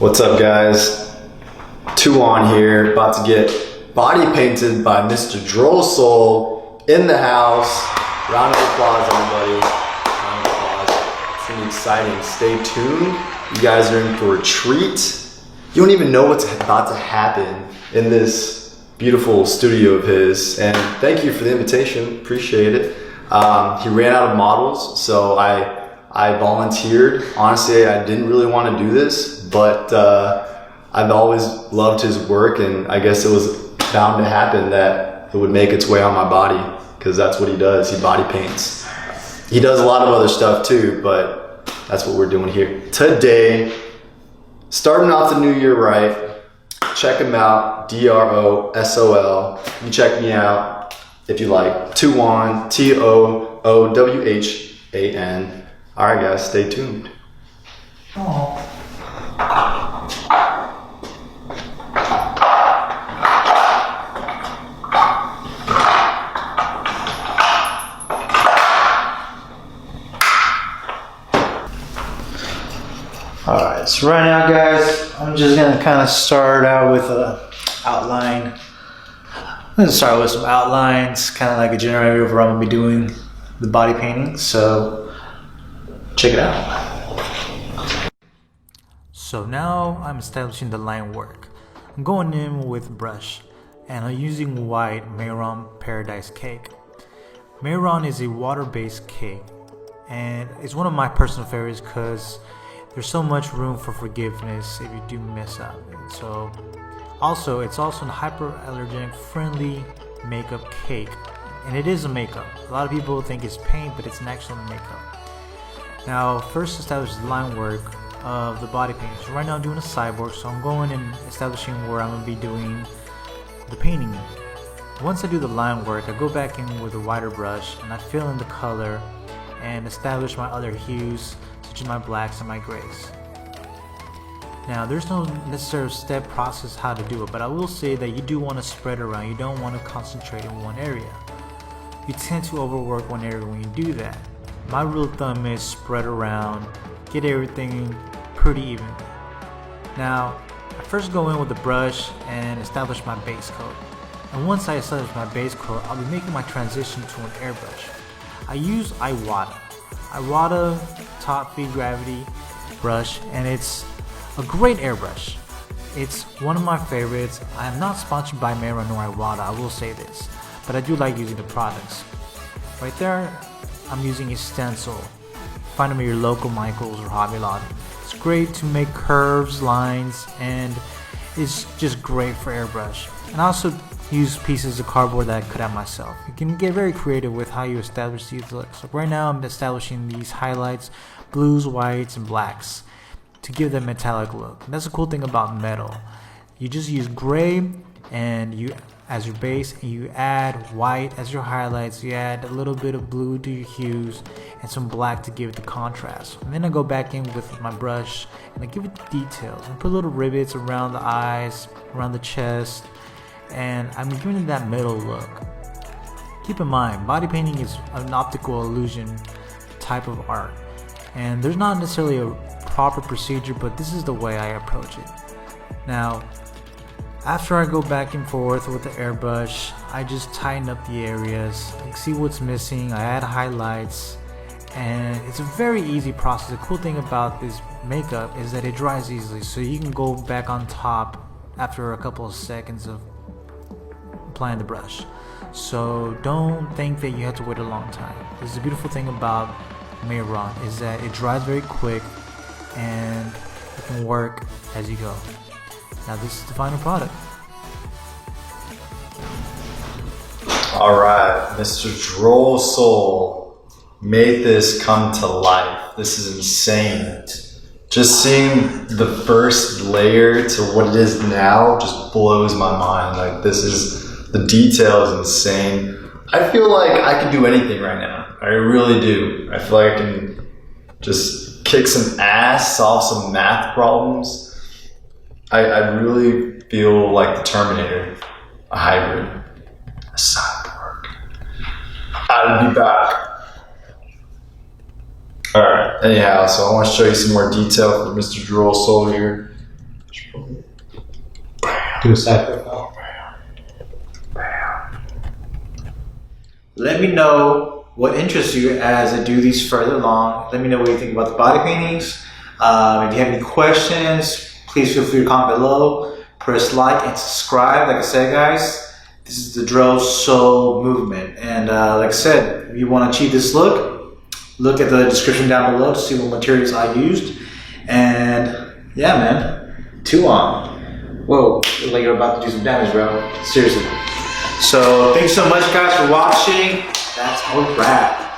What's up, guys? 2 on here, about to get body painted by Mr. Droll in the house. Round of applause, everybody. Round of applause. It's gonna be exciting. Stay tuned. You guys are in for a treat. You don't even know what's about to happen in this beautiful studio of his. And thank you for the invitation. Appreciate it. He ran out of models, so I volunteered. Honestly, I didn't really want to do this, but I've always loved his work, and I guess it was bound to happen that it would make its way on my body, because that's what he does. He body paints. He does a lot of other stuff too, but that's what we're doing here today. Starting off the new year right. Check him out, DROSOL. You check me out if you like. Toowhan, TOOWHAN. All right, guys, stay tuned. Oh. Alright, so right now, guys, I'm just gonna kind of start out with an outline. I'm gonna start with some outlines, kind of like a generator of where I'm gonna be doing the body painting. So check it out. So now I'm establishing the line work. I'm going in with brush, and I'm using white Mayron Paradise Cake. Mayron is a water-based cake, and it's one of my personal favorites because there's so much room for forgiveness if you do mess up. And so also, it's also a hyperallergenic friendly makeup cake, and it is a makeup. A lot of people think it's paint, but it's an actual makeup. Now, first establish the line work of the body paint. So right now I'm doing a cyborg, so I'm going and establishing where I'm going to be doing the painting. Once I do the line work, I go back in with a wider brush and I fill in the color and establish my other hues, such as my blacks and my grays. Now, there's no necessary step process how to do it, but I will say that you do want to spread around. You don't want to concentrate in one area. You tend to overwork one area when you do that. My rule of thumb is spread around, get everything pretty evenly. Now, I first go in with the brush and establish my base coat. And once I establish my base coat, I'll be making my transition to an airbrush. I use Iwata Top Speed Gravity brush, and it's a great airbrush. It's one of my favorites. I am not sponsored by Mayron nor Iwata, I will say this, but I do like using the products. Right there, I'm using a stencil. Find them at your local Michaels or Hobby Lobby. It's great to make curves, lines, and it's just great for airbrush. And I also use pieces of cardboard that I cut out myself. You can get very creative with how you establish these looks. So right now I'm establishing these highlights, blues, whites, and blacks to give them a metallic look. And that's the cool thing about metal. You just use gray and you as your base, and you add white as your highlights. You add a little bit of blue to your hues and some black to give it the contrast. And then I go back in with my brush and I give it the details and put little rivets around the eyes, around the chest, and I'm giving it that metal look. Keep in mind, body painting is an optical illusion type of art, and there's not necessarily a proper procedure, but this is the way I approach it. Now, after I go back and forth with the airbrush, I just tighten up the areas, see what's missing, I add highlights, and it's a very easy process. The cool thing about this makeup is that it dries easily, so you can go back on top after a couple of seconds of applying the brush. So don't think that you have to wait a long time. This is the beautiful thing about Mayron, is that it dries very quick and it can work as you go. Now this is the final product. All right, Mr. Droll made this come to life. This is insane. Just seeing the first layer to what it is now just blows my mind. Like, the detail is insane. I feel like I could do anything right now. I really do. I feel like I can just kick some ass, solve some math problems. I really feel like the Terminator, a hybrid, a cyborg. I'll be back. Alright, anyhow, so I want to show you some more detail from Mr. Droll here. Do a side profile. Let me know what interests you as I do these further along. Let me know what you think about the body paintings. If you have any questions, please feel free to comment below. Press like and subscribe. Like I said, guys, this is the Drill Soul movement. And like I said, if you want to achieve this look at the description down below to see what materials I used. And yeah, man, 2 on. Whoa, looks like you're about to do some damage, bro. Seriously. So thanks so much, guys, for watching. That's a wrap.